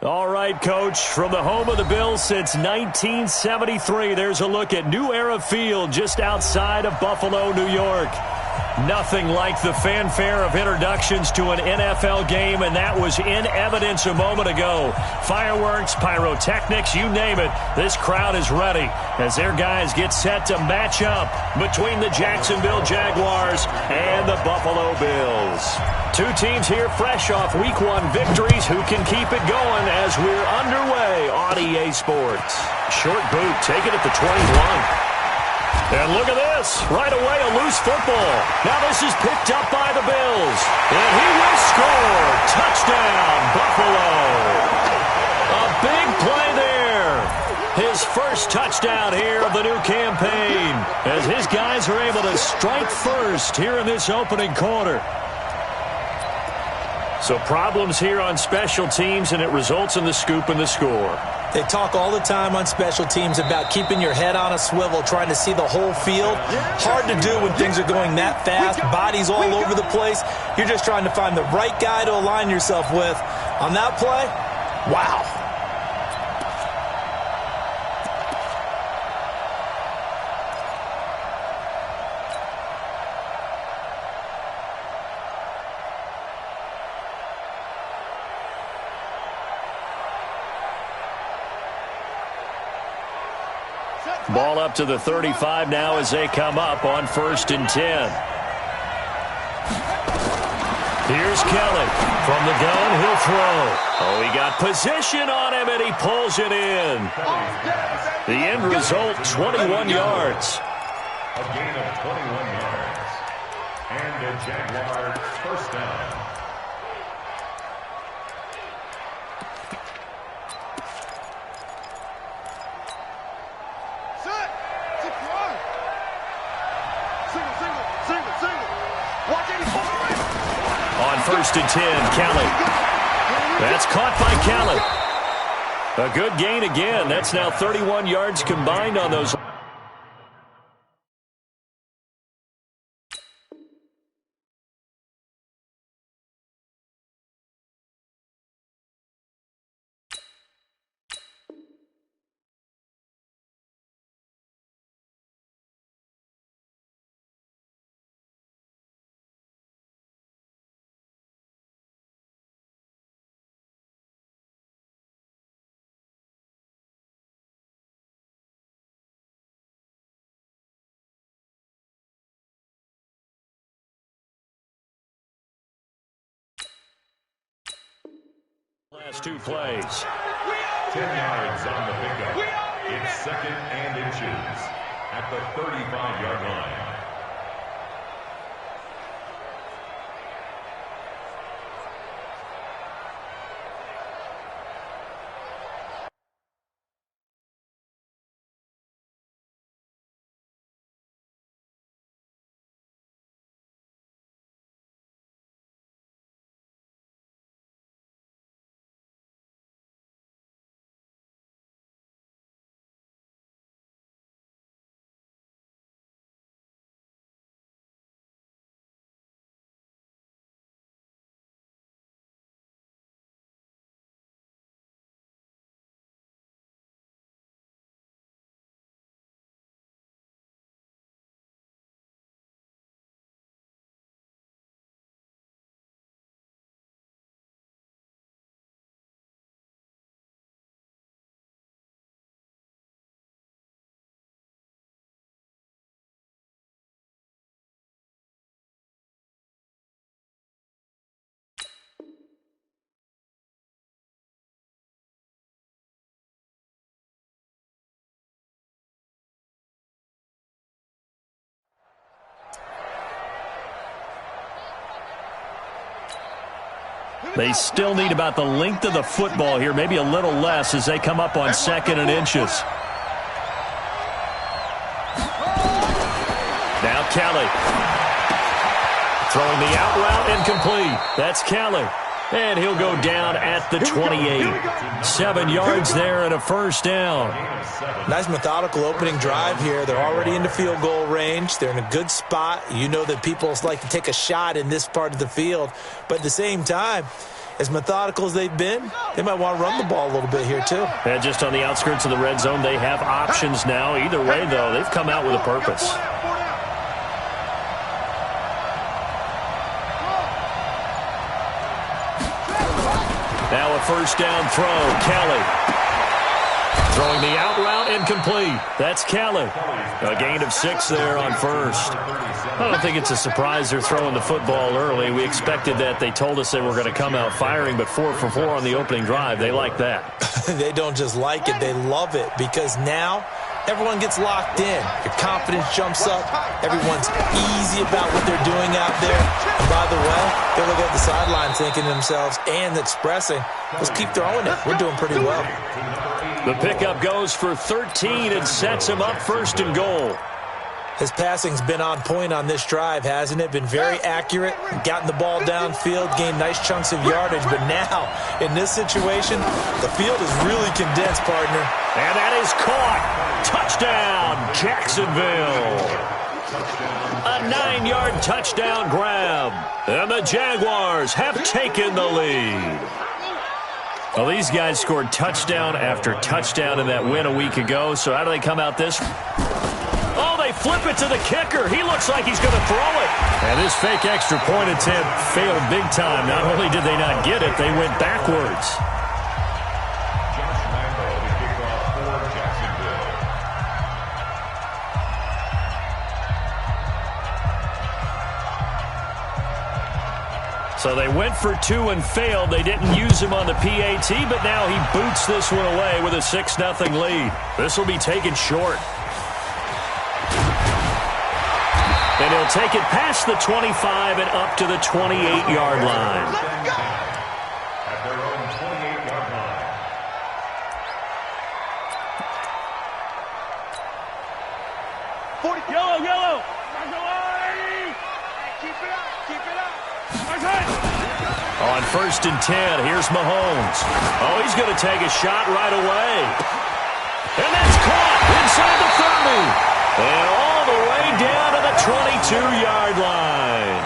All right, Coach, from the home of the Bills since 1973, there's a look at New Era Field just outside of Buffalo, New York. Nothing like the fanfare of introductions to an NFL game, and that was in evidence a moment ago. Fireworks, pyrotechnics, you name it, this crowd is ready as their guys get set to match up between the Jacksonville Jaguars and the Buffalo Bills. Two teams here fresh off Week 1 victories. Who can keep it going as we're underway on EA Sports? Short boot, taken at the 21. And look at this. Right away, a loose football. Now this is picked up by the Bills. And he will score. Touchdown, Buffalo. A big play there. His first touchdown here of the new campaign as his guys are able to strike first here in this opening quarter. So problems here on special teams, and it results in the scoop and the score. They talk all the time on special teams about keeping your head on a swivel, trying to see the whole field. Hard to do when things are going that fast, bodies all over the place. You're just trying to find the right guy to align yourself with. On that play, wow. Ball up to the 35 now as they come up on 1st and 10. Here's Kelly. From the gun, he'll throw. Oh, he got position on him, and he pulls it in. The end result, 21 yards. A gain of 21 yards. And the Jaguars first down. On 1st and 10, Kelly. That's caught by Kelly. A good gain again. That's now 31 yards combined on those. Last two plays. 10 yards on the pickup. It's 2nd and inches at the 35-yard line. They still need about the length of the football here, maybe a little less as they come up on 2nd and inches. Now Kelly. Throwing the out route incomplete. That's Kelly. And he'll go down at the 28. 7 yards there and a first down. Nice methodical opening drive here. They're already into field goal range. They're in a good spot. You know that people like to take a shot in this part of the field. But at the same time, as methodical as they've been, they might want to run the ball a little bit here too. And just on the outskirts of the red zone, they have options now. Either way, though, they've come out with a purpose. Now a first down throw. Kelly throwing the out route incomplete. That's Kelly. A gain of 6 there on first. I don't think it's a surprise they're throwing the football early. We expected that. They told us they were going to come out firing, but 4 for 4 on the opening drive. They like that. They don't just like it. They love it because now everyone gets locked in. Your confidence jumps up. Everyone's easy about what they're doing out there. And by the way, they look at the sideline thinking to themselves and expressing, let's keep throwing it. We're doing pretty well. The pickup goes for 13 and sets him up first and goal. His passing's been on point on this drive, hasn't it? Been very accurate, gotten the ball downfield, gained nice chunks of yardage. But now, in this situation, the field is really condensed, partner. And that is caught. Touchdown, Jacksonville. A 9-yard touchdown grab. And the Jaguars have taken the lead. Well, these guys scored touchdown after touchdown in that win a week ago. So how do they come out this? Oh, they flip it to the kicker. He looks like he's going to throw it. And this fake extra point attempt failed big time. Not only did they not get it, they went backwards. So they went for 2 and failed. They didn't use him on the PAT, but now he boots this one away with a 6-0 lead. This will be taken short. And he'll take it past the 25 and up to the 28-yard line. At their own 28-yard line. Yellow. Keep it up. On 1st and 10, here's Mahomes. Oh, he's going to take a shot right away. And that's caught inside the 30. And all the way down to the 22-yard line.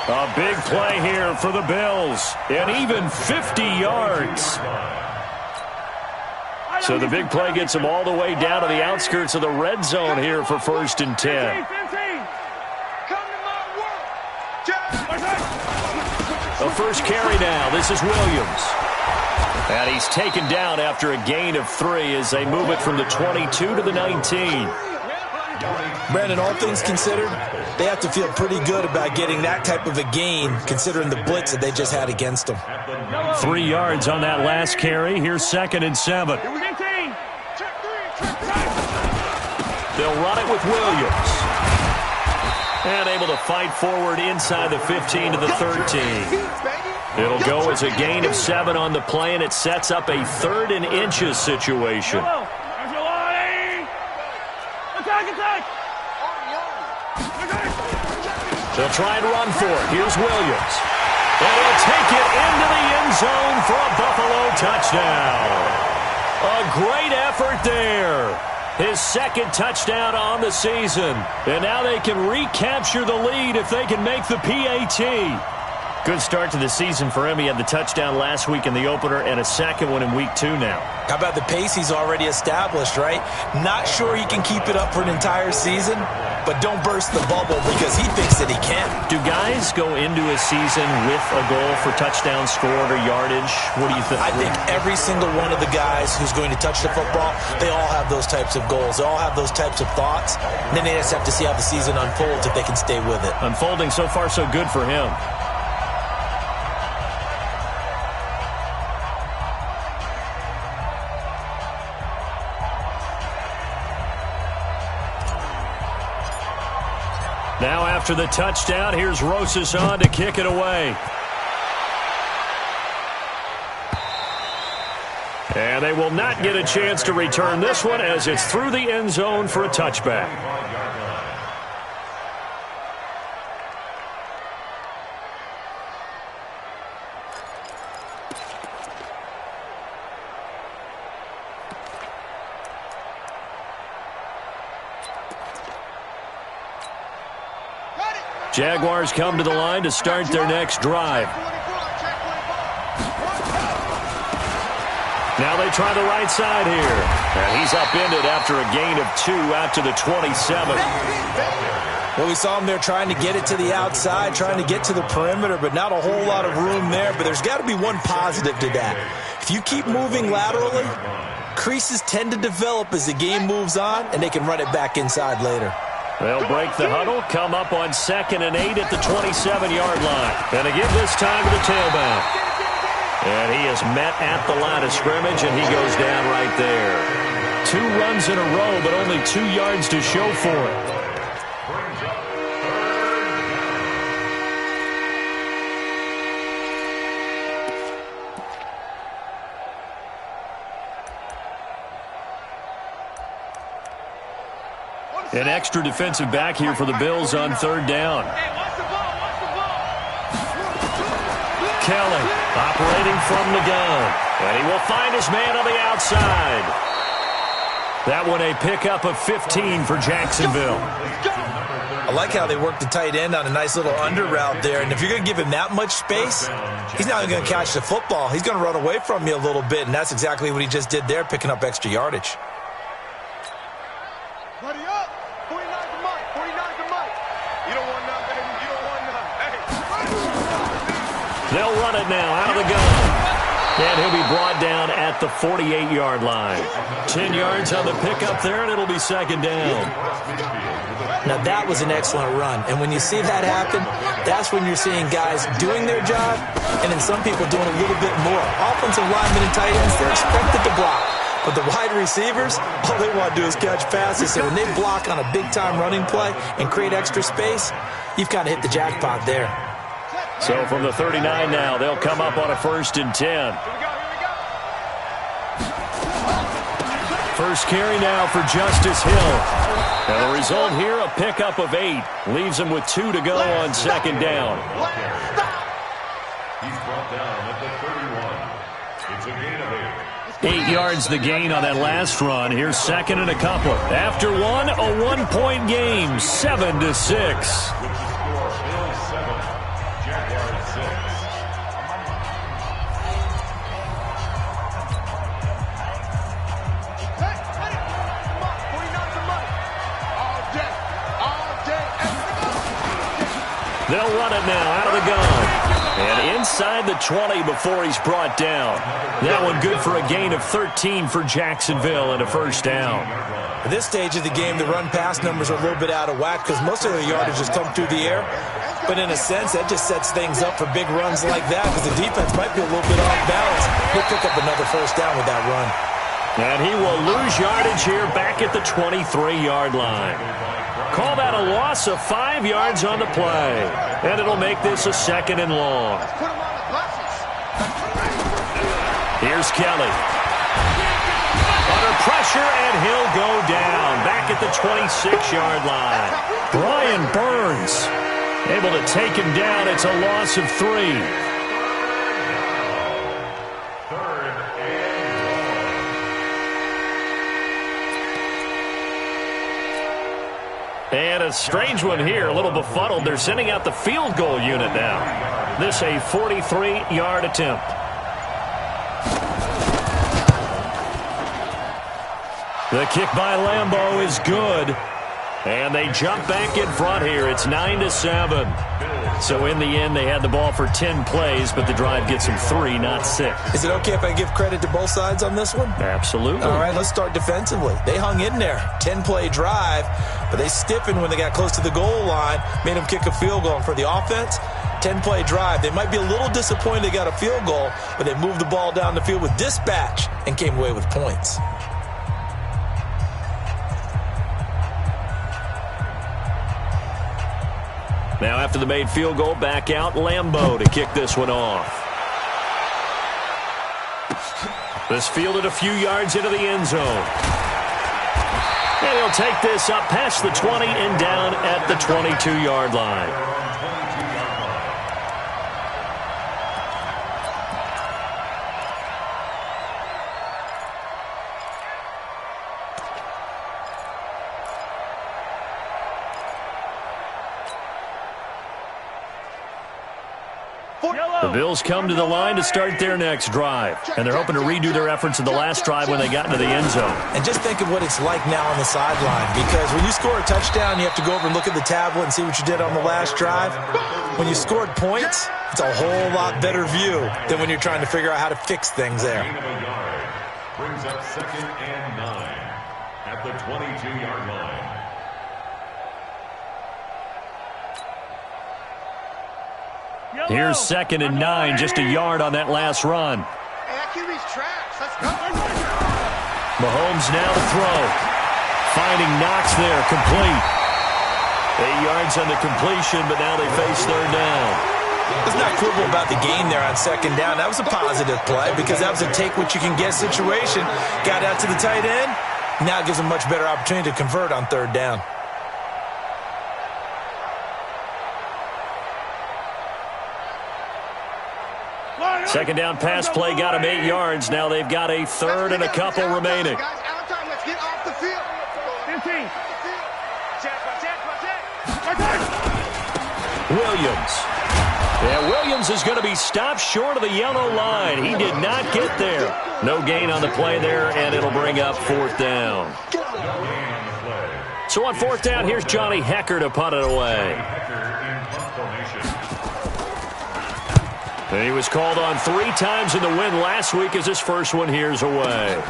A big play here for the Bills. And even 50 yards. So the big play gets them all the way down to the outskirts of the red zone here for 1st and 10. The first carry now. This is Williams. And he's taken down after a gain of 3 as they move it from the 22 to the 19. Brandon, all things considered, they have to feel pretty good about getting that type of a gain considering the blitz that they just had against them. 3 yards on that last carry. Here's 2nd and 7. They'll run it with Williams. And able to fight forward inside the 15 to the 13. It'll go as a gain of 7 on the play, and it sets up a 3rd and inches situation. They'll try and run for it. Here's Williams. And he'll take it into the end zone for a Buffalo touchdown. A great effort there. His 2nd touchdown on the season. And now they can recapture the lead if they can make the PAT. Good start to the season for him. He had the touchdown last week in the opener and a 2nd one in week 2 now. How about the pace he's already established, right? Not sure he can keep it up for an entire season, but don't burst the bubble because he thinks that he can. Do guys go into a season with a goal for touchdowns scored or yardage? What do you think? I think every single one of the guys who's going to touch the football, they all have those types of goals. They all have those types of thoughts. And then they just have to see how the season unfolds if they can stay with it. Unfolding so far so good for him. Now after the touchdown, here's Rosas on to kick it away. And they will not get a chance to return this one as it's through the end zone for a touchback. Jaguars come to the line to start their next drive. Now they try the right side here. And he's upended after a gain of 2 out to the 27. Well, we saw him there trying to get it to the outside, trying to get to the perimeter, but not a whole lot of room there. But there's got to be one positive to that. If you keep moving laterally, creases tend to develop as the game moves on, and they can run it back inside later. They'll break the huddle, come up on 2nd and 8 at the 27-yard line. And again this time to the tailback. And he is met at the line of scrimmage, and he goes down right there. 2 runs in a row, but only 2 yards to show for it. An extra defensive back here for the Bills on 3rd down. Kelly operating from the gun. And he will find his man on the outside. That one a pickup of 15 for Jacksonville. I like how they work the tight end on a nice little under route there. And if you're going to give him that much space, he's not even going to catch the football. He's going to run away from you a little bit, and that's exactly what he just did there, picking up extra yardage. They'll run it now out of the gun. And he'll be brought down at the 48-yard line. 10 yards on the pickup there, and it'll be 2nd down. Now, that was an excellent run. And when you see that happen, that's when you're seeing guys doing their job and then some people doing a little bit more. Offensive linemen and tight ends, they're expected to block. But the wide receivers, all they want to do is catch passes. So when they block on a big-time running play and create extra space, you've kind of hit the jackpot there. So from the 39 now, they'll come up on a 1st and 10. First carry now for Justice Hill. And the result here, a pickup of 8. Leaves him with 2 to go on 2nd down. He's brought down at the 31. It's a gain of 8. 8 yards the gain on that last run. Here's 2nd and a couple. After one, a 1-point game, 7-6. They'll run it now out of the gun. And inside the 20 before he's brought down. That one good for a gain of 13 for Jacksonville and a 1st down. At this stage of the game, the run-pass numbers are a little bit out of whack because most of the yardage has come through the air. But in a sense, that just sets things up for big runs like that because the defense might be a little bit off balance. He'll pick up another 1st down with that run. And he will lose yardage here back at the 23-yard line. Call that a loss of 5 yards on the play. And it'll make this a 2nd and long. Here's Kelly. Under pressure, and he'll go down. Back at the 26-yard line. Brian Burns able to take him down. It's a loss of 3. And a strange one here, a little befuddled. They're sending out the field goal unit now. This a 43-yard attempt. The kick by Lambeau is good. And they jump back in front here. It's 9-7. So in the end, they had the ball for 10 plays, but the drive gets them 3, not 6. Is it okay if I give credit to both sides on this one? Absolutely. All right, let's start defensively. They hung in there. 10-play drive, but they stiffened when they got close to the goal line, made them kick a field goal. And for the offense, 10-play drive. They might be a little disappointed they got a field goal, but they moved the ball down the field with dispatch and came away with points. Now after the made field goal, back out Lambeau to kick this one off. This fielded a few yards into the end zone. And he'll take this up past the 20 and down at the 22-yard line. The Bills come to the line to start their next drive, and they're hoping to redo their efforts in the last drive when they got into the end zone. And just think of what it's like now on the sideline, because when you score a touchdown, you have to go over and look at the tablet and see what you did on the last drive. When you scored points, it's a whole lot better view than when you're trying to figure out how to fix things there. Brings up 2nd and 9 at the 22-yard line. Here's 2nd and 9, just a yard on that last run. Mahomes now to throw. Finding Knox there, complete. 8 yards on the completion, but now they face 3rd down. Let's not quibble about the gain there on 2nd down. That was a positive play because that was a take-what-you-can-get situation. Got out to the tight end. Now it gives them a much better opportunity to convert on 3rd down. Second down pass play got him 8 yards. Now they've got a 3rd and a couple remaining. Let's get off the field. 15. Williams. Yeah, Williams is going to be stopped short of the yellow line. He did not get there. No gain on the play there, and it'll bring up 4th down. So on 4th down, here's Johnny Hecker to punt it away. And he was called on 3 times in the win last week as his first one here's away.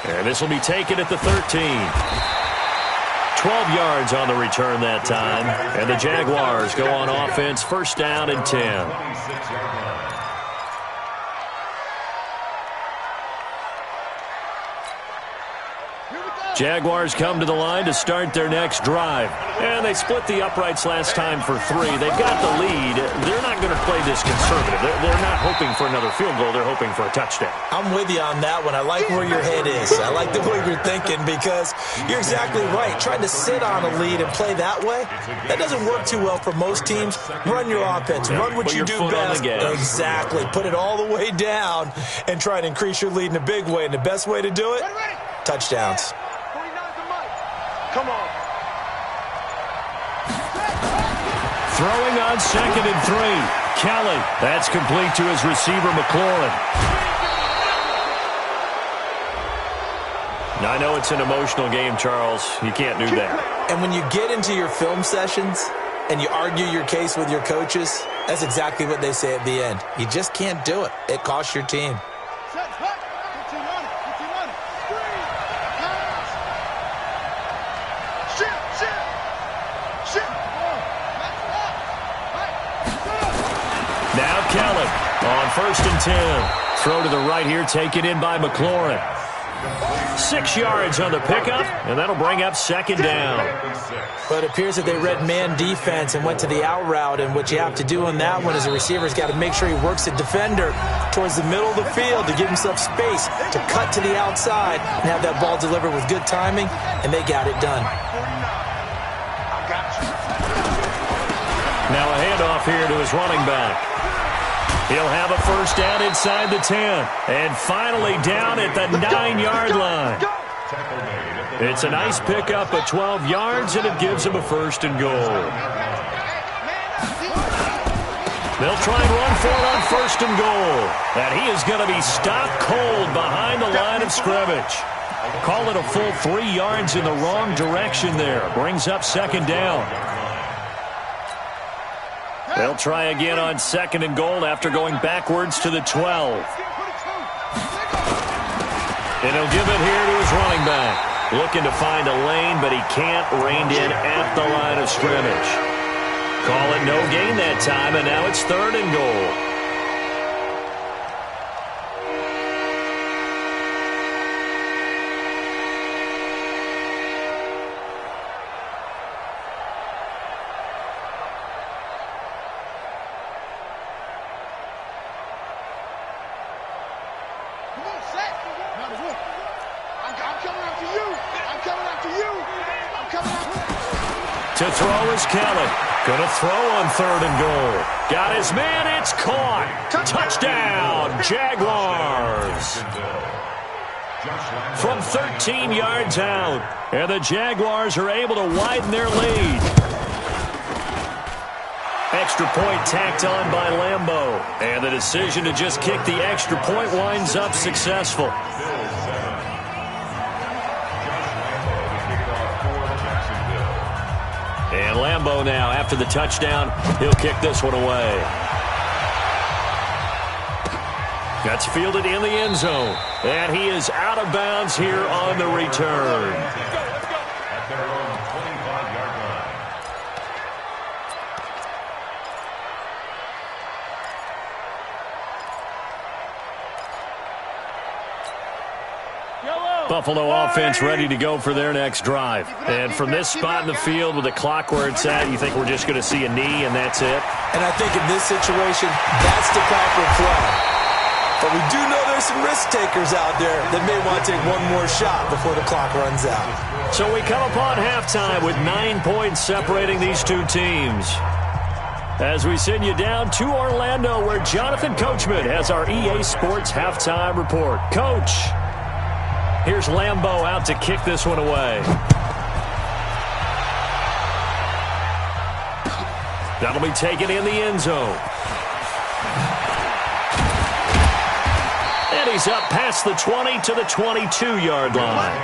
And this will be taken at the 13. 12 yards on the return that time. And the Jaguars go on offense, 1st down and 10. Jaguars come to the line to start their next drive. And they split the uprights last time for 3. They've got the lead. They're not going to play this conservative. They're not hoping for another field goal. They're hoping for a touchdown. I'm with you on that one. I like where your head is. I like the way you're thinking because you're exactly right. Trying to sit on a lead and play that way, that doesn't work too well for most teams. Run your offense. Run what you do best. Exactly. Put it all the way down and try and increase your lead in a big way. And the best way to do it, touchdowns. Come on. Throwing on 2nd and 3. Kelly. That's complete to his receiver, McLaurin. Now, I know it's an emotional game, Charles. You can't do that. And when you get into your film sessions and you argue your case with your coaches, that's exactly what they say at the end. You just can't do it. It costs your team. Now Kelly on 1st and 10. Throw to the right here, taken in by McLaurin. 6 yards on the pickup, and that'll bring up 2nd down. But it appears that they read man defense and went to the out route, and what you have to do on that one is the receiver's got to make sure he works the defender towards the middle of the field to give himself space to cut to the outside and have that ball delivered with good timing, and they got it done. Now a handoff here to his running back. He'll have a 1st down inside the 10. And finally down at the 9-yard line. It's a nice pickup of 12 yards, and it gives him a 1st and goal. They'll try and run for it on 1st and goal. And he is going to be stopped cold behind the line of scrimmage. Call it a full 3 yards in the wrong direction there. Brings up 2nd down. They'll try again on 2nd and goal after going backwards to the 12. And he'll give it here to his running back. Looking to find a lane, but he can't. Reined in at the line of scrimmage. Call it no gain that time, and now it's 3rd and goal. To throw is Kelly. Going to throw on 3rd and goal. Got his man. It's caught. Touchdown, Jaguars. From 13 yards out. And the Jaguars are able to widen their lead. Extra point tacked on by Lambeau. And the decision to just kick the extra point winds up successful. And Lambeau now, after the touchdown, he'll kick this one away. That's fielded in the end zone. And he is out of bounds here on the return. At their own 25-yard line. Buffalo offense ready to go for their next drive. And from this spot in the field with the clock where it's at, you think we're just going to see a knee and that's it? And I think in this situation, that's the proper play. But we do know there's some risk takers out there that may want to take one more shot before the clock runs out. So we come upon halftime with 9 points separating these two teams. As we send you down to Orlando, where Jonathan Coachman has our EA Sports halftime report. Coach, here's Lambeau out to kick this one away. That'll be taken in the end zone. And he's up past the 20 to the 22-yard line.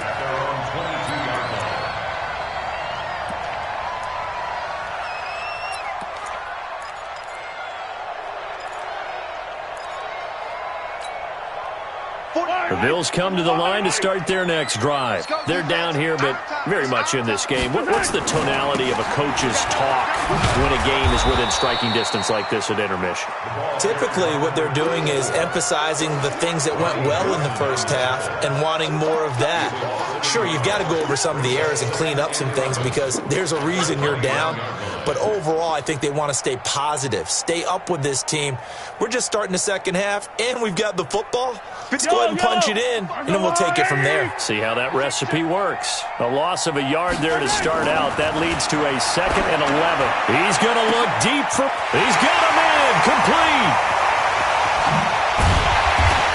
At their own 22-yard line. The Bills come to the line to start their next drive. They're down here, but very much in this game. What's the tonality of a coach's talk when a game is within striking distance like this at intermission? Typically, what they're doing is emphasizing the things that went well in the first half and wanting more of that. Sure, you've got to go over some of the errors and clean up some things because there's a reason you're down. But overall, I think they want to stay positive, stay up with this team. We're just starting the second half, and we've got the football. Let's go ahead and punch it in, and then we'll take it from there. See how that recipe works. A loss of a yard there to start out. That leads to a 2nd and 11. He's going to look deep for... He's got him in. Complete.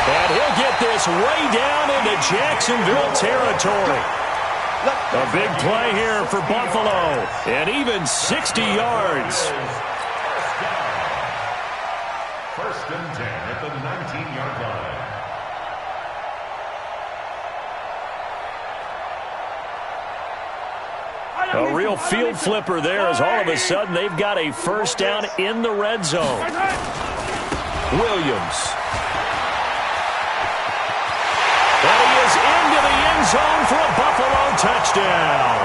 And he'll get this way down into Jacksonville territory. A big play here for Buffalo. And even 60 yards. First and 10 at the 19-yard line. A real field flipper there as all of a sudden they've got a first down in the red zone. Williams. And he is into the end zone for a Buffalo touchdown.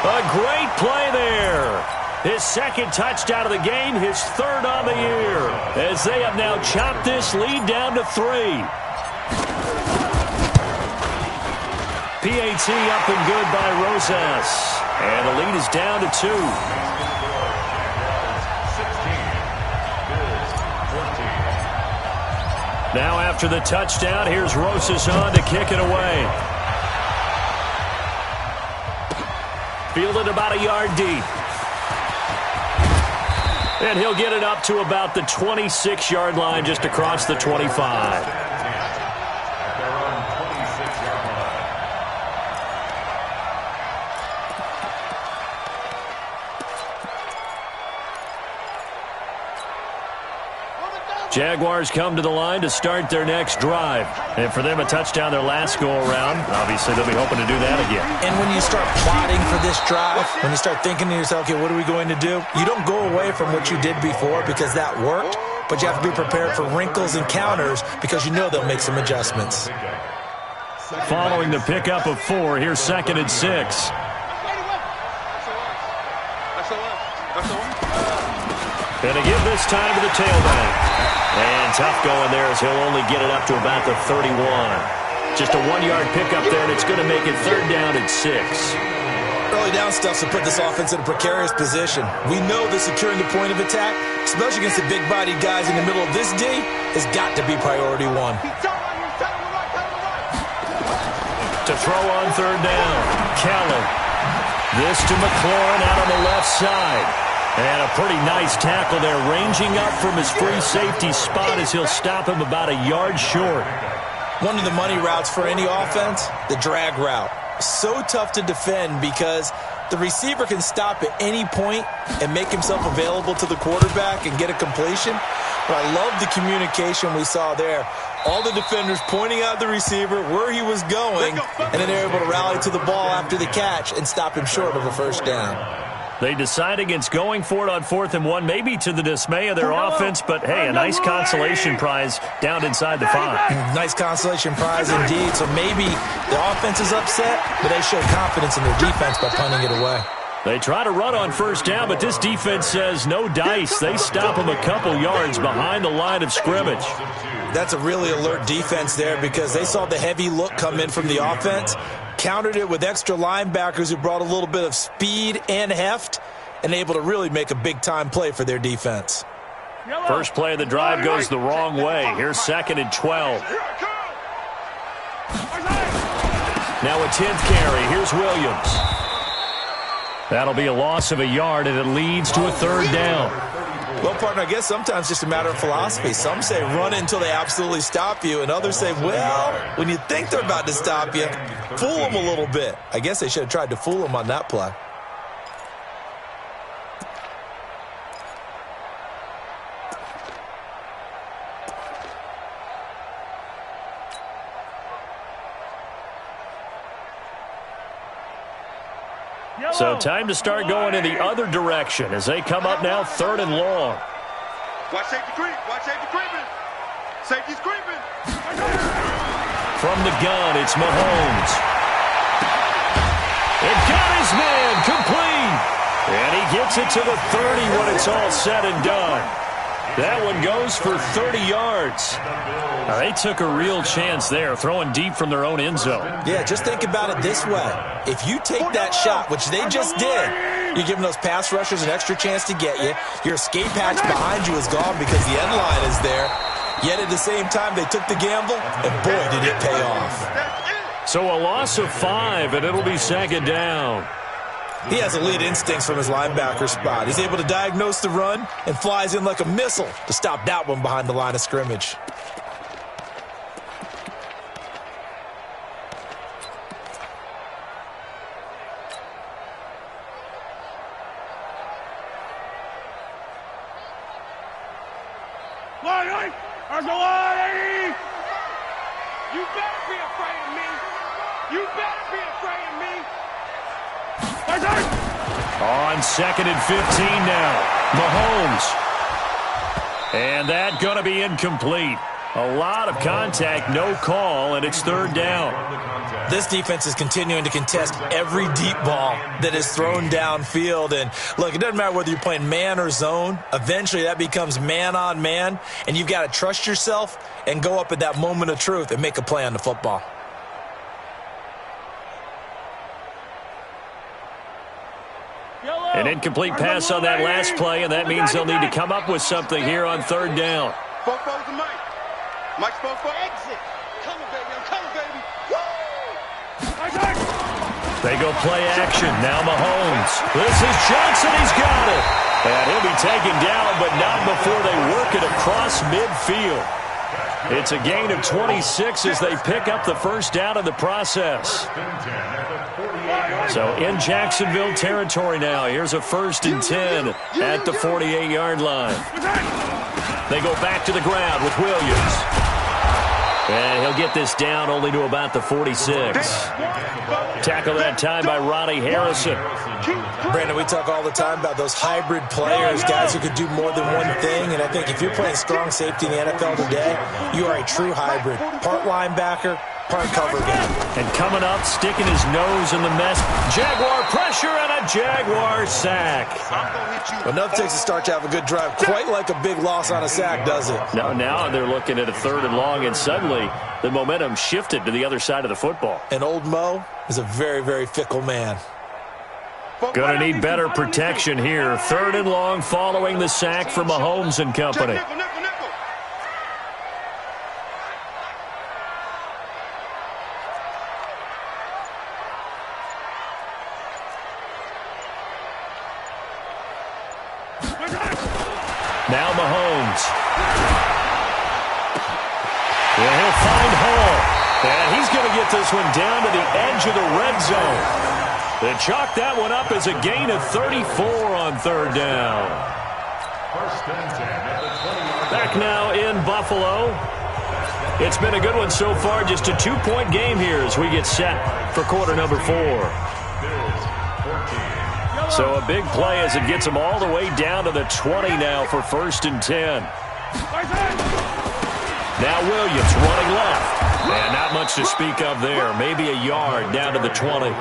A great play there. His second touchdown of the game, his 3rd on the year. As they have now chopped this lead down to 3. PAT up and good by Rosas. And the lead is down to 2. 16. Now after the touchdown, here's Rosas on to kick it away. Fielded about a yard deep. And he'll get it up to about the 26-yard line just across the 25. Jaguars come to the line to start their next drive. And for them, a touchdown their last go-around. Obviously, they'll be hoping to do that again. And when you start plotting for this drive, when you start thinking to yourself, okay, what are we going to do? You don't go away from what you did before because that worked, but you have to be prepared for wrinkles and counters because you know they'll make some adjustments. Following the pickup of 4, here's 2nd and 6. And to give this time to the tailback. And tough going there as he'll only get it up to about the 31. Just a 1-yard pickup there, and it's going to make it 3rd down and 6. Early down stuff to put this offense in a precarious position. We know that securing the point of attack, especially against the big-bodied guys in the middle of this D, has got to be priority 1. To throw on 3rd down, Keller. This to McLaurin out on the left side. And a pretty nice tackle there, ranging up from his free safety spot as he'll stop him about a yard short. One of the money routes for any offense, the drag route. So tough to defend because The receiver can stop at any point and make himself available to the quarterback and get a completion. But I love the communication we saw there. All the defenders pointing out the receiver, where he was going, and then they're able to rally to the ball after the catch and stop him short of a first down. They decide against going for it on 4th and 1, maybe to the dismay of their offense, but hey, a nice consolation prize down inside the 5. Nice consolation prize indeed. So maybe the offense is upset, but they show confidence in their defense by punting it away. They try to run on first down, but this defense says no dice. They stop them a couple yards behind the line of scrimmage. That's a really alert defense there because they saw the heavy look come in from the offense, countered it with extra linebackers who brought a little bit of speed and heft, and able to really make a big-time play for their defense. First play of the drive goes the wrong way. Here's 2nd and 12. Now a 10th carry. Here's Williams. That'll be a loss of a yard, and it leads to a 3rd down. Well, partner, I guess sometimes it's just a matter of philosophy. Some say run until they absolutely stop you, and others say, well, when you think they're about to stop you, fool them a little bit. I guess they should have tried to fool them on that play. So time to start going in the other direction as they come up now 3rd and long. Watch safety creep. Watch safety creeping. Safety's creeping. From the gun, it's Mahomes. It got his man complete. And he gets it to the 30 when it's all said and done. That one goes for 30 yards. Now, they took a real chance there, throwing deep from their own end zone. Yeah, just think about it this way. If you take that shot, which they just did, you're giving those pass rushers an extra chance to get you. Your escape hatch behind you is gone because the end line is there. Yet at the same time, they took the gamble, and boy, did it pay off. So a loss of 5, and it'll be 2nd down. He has elite instincts from his linebacker spot. He's able to diagnose the run and flies in like a missile to stop that one behind the line of scrimmage. You better be afraid of me. You better be afraid of me. On 2nd and 15 now. Mahomes. And that going to be incomplete. A lot of contact, no call, and it's 3rd down. This defense is continuing to contest every deep ball that is thrown downfield. And look, it doesn't matter whether you're playing man or zone. Eventually that becomes man on man, and you've got to trust yourself and go up at that moment of truth and make a play on the football. An incomplete pass on that last play, and that means they'll need to come up with something here on 3rd down. Fofo's the Mike. Mike's Fofo. Exit. Come on, baby. I'm coming, baby. Woo! They go play action. Now Mahomes. This is Johnson. He's got it. And he'll be taken down, but not before they work it across midfield. It's a gain of 26 as they pick up the first down in the process. So in Jacksonville territory now. Here's a 1st and 10 at the 48-yard line. They go back to the ground with Williams. And he'll get this down only to about the 46. Tackle that time by Ronnie Harrison. Brandon, we talk all the time about those hybrid players, guys who could do more than one thing. And I think if you're playing strong safety in the NFL today, you are a true hybrid. Part linebacker, part cover guy. And coming up, sticking his nose in the mess. Jaguar pressure and a Jaguar sack. Well, nothing takes a start to have a good drive. Quite like a big loss on a sack, does it? Now they're looking at a 3rd and long, and suddenly the momentum shifted to the other side of the football. And old Mo is a very, very fickle man. Going to need better protection here. 3rd and long following the sack from Mahomes and company. Now Mahomes. And he'll find Hall. And he's going to get this one down to the edge of the red zone. They chalk that one up as a gain of 34 on third down. Back now in Buffalo. It's been a good one so far. Just a 2-point game here as we get set for quarter number 4. So a big play as it gets them all the way down to the 20 now for 1st and 10. Now Williams running left. And not much to speak of there. Maybe a yard down to the 20.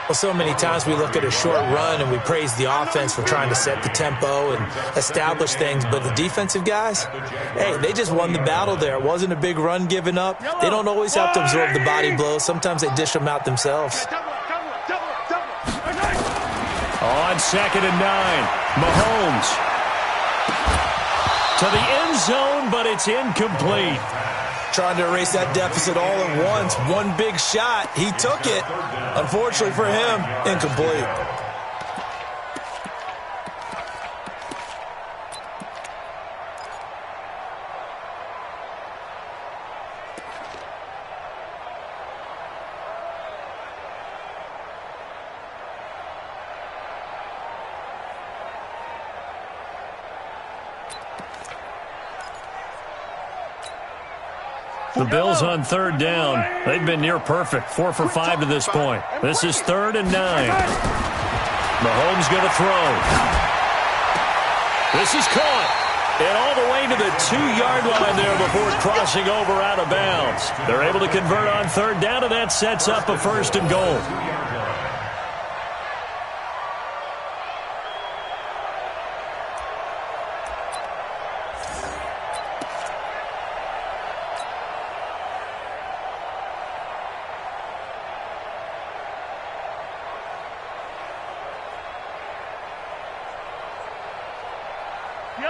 Well, so many times we look at a short run and we praise the offense for trying to set the tempo and establish things. But the defensive guys, hey, they just won the battle there. It wasn't a big run given up. They don't always have to absorb the body blows. Sometimes they dish them out themselves. On 2nd and 9, Mahomes to the end zone, but it's incomplete. Trying to erase that deficit all at once. One big shot. He took it. Unfortunately for him, incomplete. The Bills on 3rd down. They've been near perfect. 4 for 5 to this point. This is 3rd and 9. Mahomes going to throw. This is caught. And all the way to the 2-yard line there before crossing over out of bounds. They're able to convert on 3rd down, and that sets up a 1st and goal.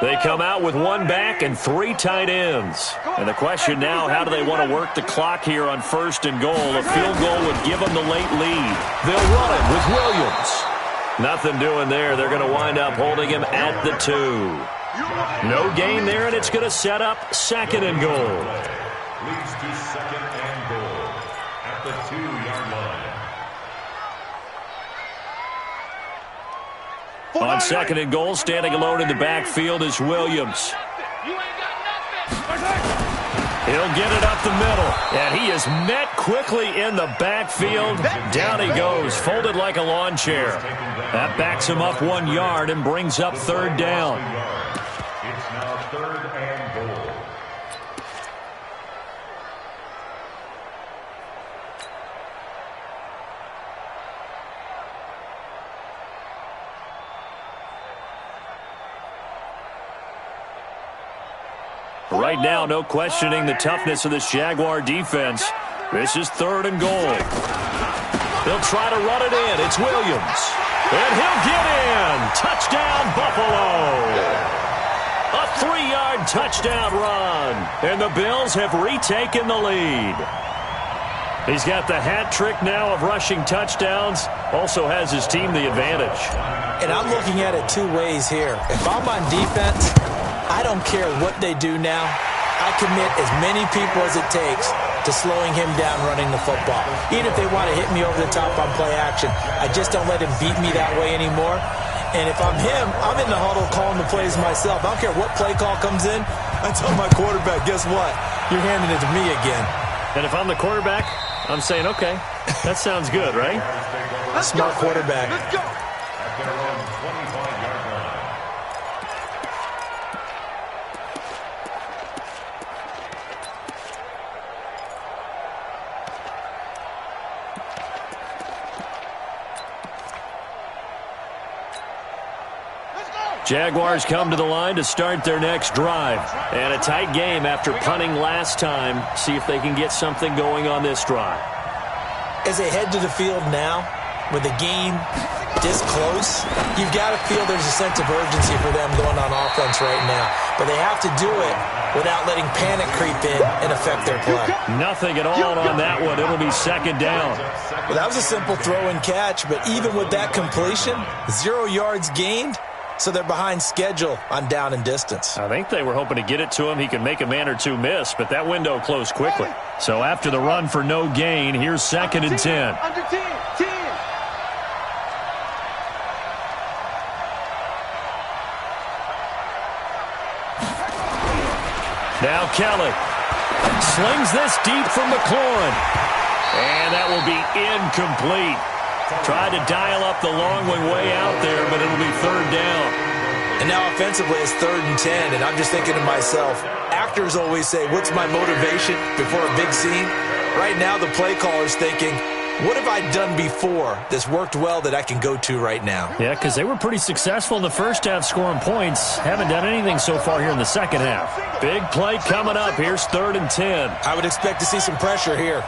They come out with 1 back and 3 tight ends. And the question now, how do they want to work the clock here on 1st and goal? A field goal would give them the late lead. They'll run it with Williams. Nothing doing there. They're going to wind up holding him at the 2. No gain there, and it's going to set up 2nd and goal. Leads to 2nd and goal at the 2-yard line. On 2nd and goal, standing alone in the backfield is Williams. He'll get it up the middle, and he is met quickly in the backfield. Down he goes, folded like a lawn chair. That backs him up 1 yard and brings up 3rd down. It's now 3rd and goal. Right now, no questioning the toughness of this Jaguar defense. This is 3rd and goal. They'll try to run it in. It's Williams. And he'll get in. Touchdown, Buffalo. A 3-yard touchdown run. And the Bills have retaken the lead. He's got the hat trick now of rushing touchdowns. Also has his team the advantage. And I'm looking at it 2 ways here. If I'm on defense, I don't care what they do now. I commit as many people as it takes to slowing him down running the football. Even if they want to hit me over the top on play action, I just don't let him beat me that way anymore. And if I'm him, I'm in the huddle calling the plays myself. I don't care what play call comes in. I tell my quarterback, guess what? You're handing it to me again. And if I'm the quarterback, I'm saying, okay, that sounds good, right? Smart quarterback. Let's go. At their own 25-yard line. Jaguars come to the line to start their next drive. And a tight game after punting last time. See if they can get something going on this drive. As they head to the field now, with the game this close, you've got to feel there's a sense of urgency for them going on offense right now. But they have to do it without letting panic creep in and affect their play. Nothing at all on that one. It'll be 2nd down. Well, that was a simple throw and catch, but even with that completion, 0 yards gained. So they're behind schedule on down and distance. I think they were hoping to get it to him. He could make a man or 2 miss, but that window closed quickly. So after the run for no gain, here's 2nd and 10. Under 10. Now Kelly slings this deep from McLaurin. And that will be incomplete. Tried to dial up the long one way out there, but it'll be third down. And now offensively it's 3rd and 10, and I'm just thinking to myself, actors always say, what's my motivation before a big scene? Right now the play caller's thinking, what have I done before that's worked well that I can go to right now? Yeah, because they were pretty successful in the first half scoring points. Haven't done anything so far here in the second half. Big play coming up. Here's 3rd and 10. I would expect to see some pressure here.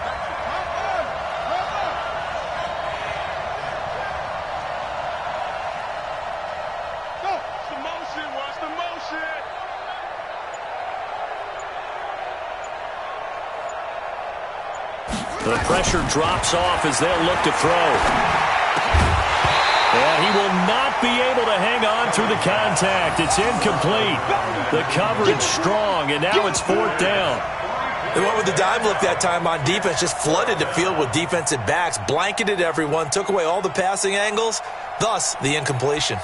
The pressure drops off as they'll look to throw. And he will not be able to hang on through the contact. It's incomplete. The coverage strong, and now it's 4th down. They went with the dive look that time on defense, just flooded the field with defensive backs, blanketed everyone, took away all the passing angles, thus the incompletion.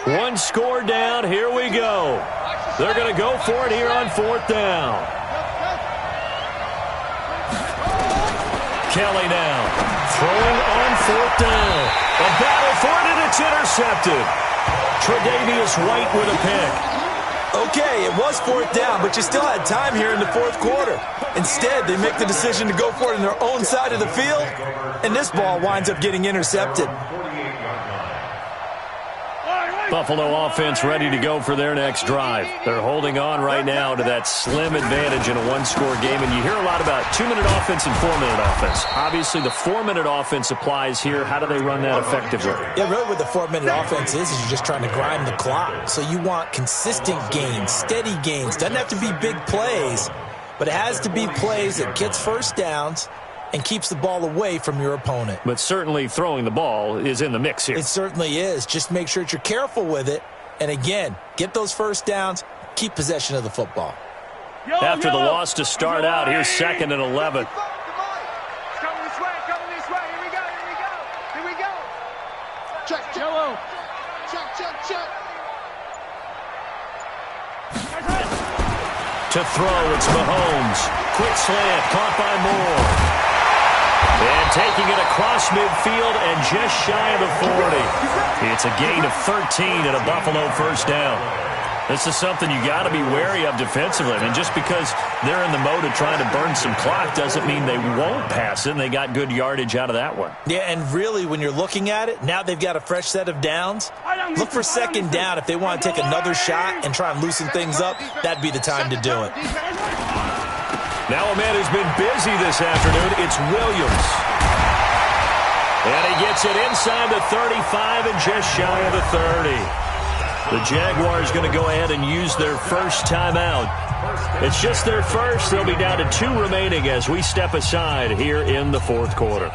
One score down. Here we go. They're going to go for it here on 4th down. Kelly now throwing on 4th down. A battle for it, and it's intercepted. Tre'Davious White with a pick. Okay, it was 4th down, but you still had time here in the 4th quarter. Instead, they make the decision to go for it on their own side of the field, and this ball winds up getting intercepted. Buffalo offense ready to go for their next drive. They're holding on right now to that slim advantage in a one-score game, and you hear a lot about 2-minute offense and 4-minute offense. Obviously, the 4-minute offense applies here. How do they run that effectively? Yeah, really what the 4-minute offense is you're just trying to grind the clock. So you want consistent gains, steady gains. Doesn't have to be big plays, but it has to be plays that gets first downs and keeps the ball away from your opponent. But certainly throwing the ball is in the mix here. It certainly is. Just make sure that you're careful with it. And again, get those first downs, keep possession of the football. After the loss to start out, here's 2nd and 11. Coming this way, here we go, here we go. Check, Jello. Check. To throw, it's Mahomes. Quick slant, caught by Moore. And taking it across midfield and just shy of the 40. It's a gain of 13 and a Buffalo first down. This is something you got to be wary of defensively. I mean, just because they're in the mode of trying to burn some clock doesn't mean they won't pass it, and they got good yardage out of that one. Yeah, and really, when you're looking at it, now they've got a fresh set of downs. Look for 2nd down. If they want to take another shot and try and loosen things up, that'd be the time to do it. Now a man who's been busy this afternoon, it's Williams. And he gets it inside the 35 and just shy of the 30. The Jaguars going to go ahead and use their first timeout. It's just their first. They'll be down to 2 remaining as we step aside here in the 4th quarter.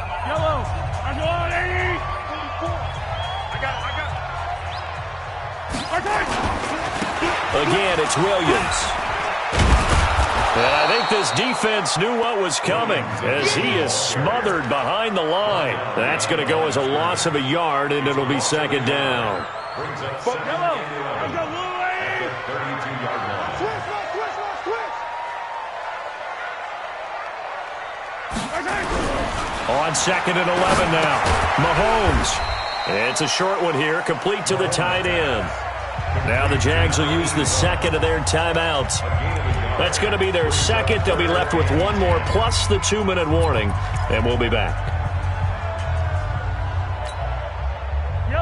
Again, it's Williams. And I think this defense knew what was coming as he is smothered behind the line. That's going to go as a loss of a yard, and it'll be 2nd down. On 2nd and 11 now. Mahomes. It's a short one here, complete to the tight end. Now the Jags will use the 2nd of their timeouts. That's going to be their 2nd. They'll be left with 1 more plus the 2-minute warning, and we'll be back.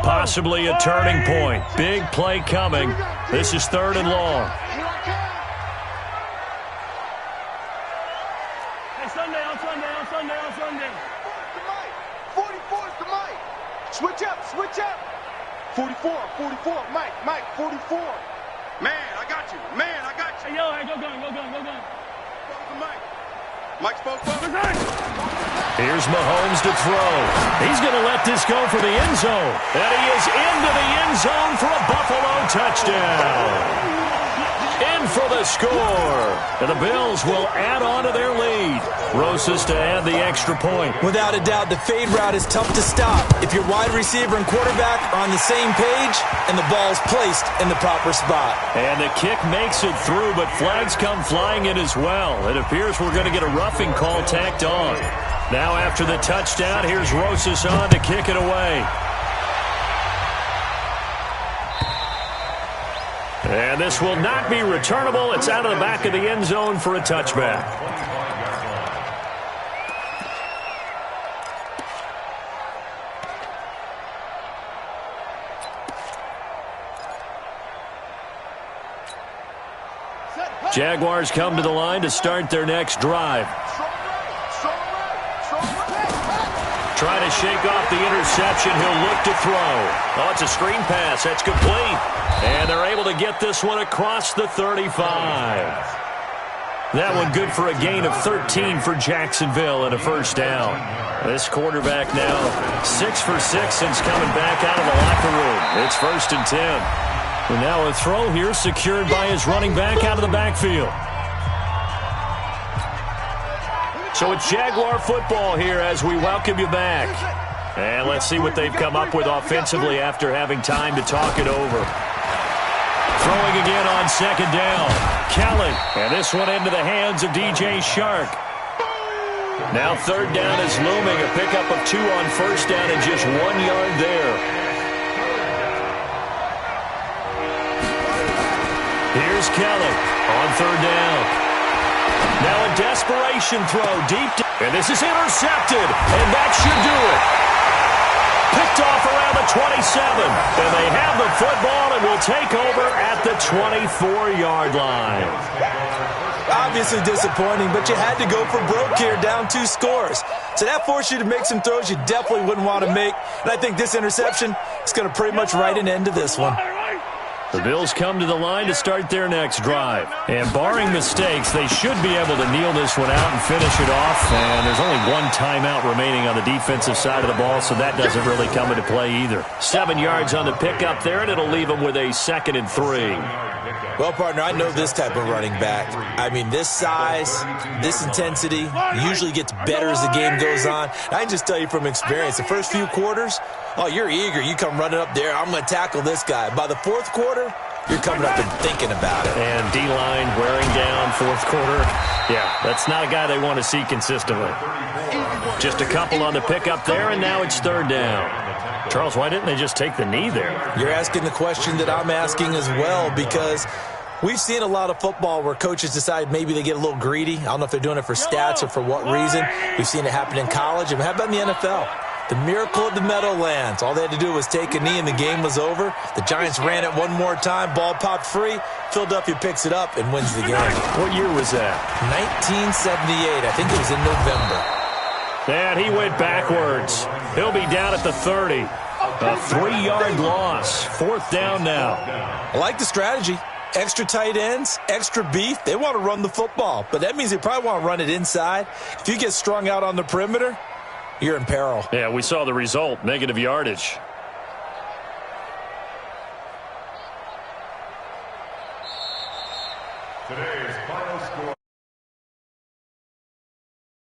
Possibly a turning point. Big play coming. This is 3rd and long. Hey, Sunday. 44 is the mic. Switch up. 44, Mike, 44. Man, I got you. Hey, yo, go gun. Go the mic. Mike spoke. Here's Mahomes to throw. He's going to let this go for the end zone. And he is into the end zone for a Buffalo touchdown. In for the the score. And the Bills will add on to their lead. Rosas to add the extra point. Without a doubt, the fade route is tough to stop if your wide receiver and quarterback are on the same page and the ball's placed in the proper spot. And the kick makes it through, but flags come flying in as well. It appears we're going to get a roughing call tacked on. Now after the touchdown, here's Rosas on to kick it away. And this will not be returnable. It's out of the back of the end zone for a touchback. Jaguars come to the line to start their next drive. Trying to shake off the interception. He'll look to throw. Oh, it's a screen pass. That's complete. And they're able to get this one across the 35. That one good for a gain of 13 for Jacksonville and a first down. This quarterback now 6 for 6 since coming back out of the locker room. It's 1st and 10. And now a throw here secured by his running back out of the backfield. So it's Jaguar football here as we welcome you back. And let's see what they've come up with offensively after having time to talk it over. Throwing again on 2nd down. Kelly. And this one into the hands of DJ Shark. Now 3rd down is looming. A pickup of 2 on 1st down and just 1 yard there. Here's Kelly on 3rd down. Now a desperation throw deep. And this is intercepted. And that should do it. Picked off around the 27. And they have the football and will take over at the 24-yard line. Obviously disappointing, but you had to go for broke here, down 2 scores. So that forced you to make some throws you definitely wouldn't want to make. And I think this interception is going to pretty much write an end to this one. The Bills come to the line to start their next drive. And barring mistakes, they should be able to kneel this one out and finish it off. And there's only 1 timeout remaining on the defensive side of the ball, so that doesn't really come into play either. 7 yards on the pickup there, and it'll leave them with a 2nd and 3. Well, partner, I know this type of running back. I mean, this size, this intensity usually gets better as the game goes on. I can just tell you from experience, the first few quarters, oh, you're eager. You come running up there, I'm going to tackle this guy. By the 4th quarter, you're coming up and thinking about it. And D-line wearing down 4th quarter. Yeah, that's not a guy they want to see consistently. Just a couple on the pickup there, and now it's 3rd down. Charles, why didn't they just take the knee there? You're asking the question that I'm asking as well, because we've seen a lot of football where coaches decide maybe they get a little greedy. I don't know if they're doing it for stats or for what reason. We've seen it happen in college. And how about in the NFL? The miracle of the Meadowlands. All they had to do was take a knee and the game was over. The Giants ran it one more time. Ball popped free. Philadelphia picks it up and wins the game. What year was that? 1978. I think it was in November. And he went backwards. He'll be down at the 30. A 3-yard loss. 4th down now. I like the strategy. Extra tight ends, extra beef. They want to run the football, but that means they probably want to run it inside. If you get strung out on the perimeter, you're in peril. Yeah, we saw the result, negative yardage.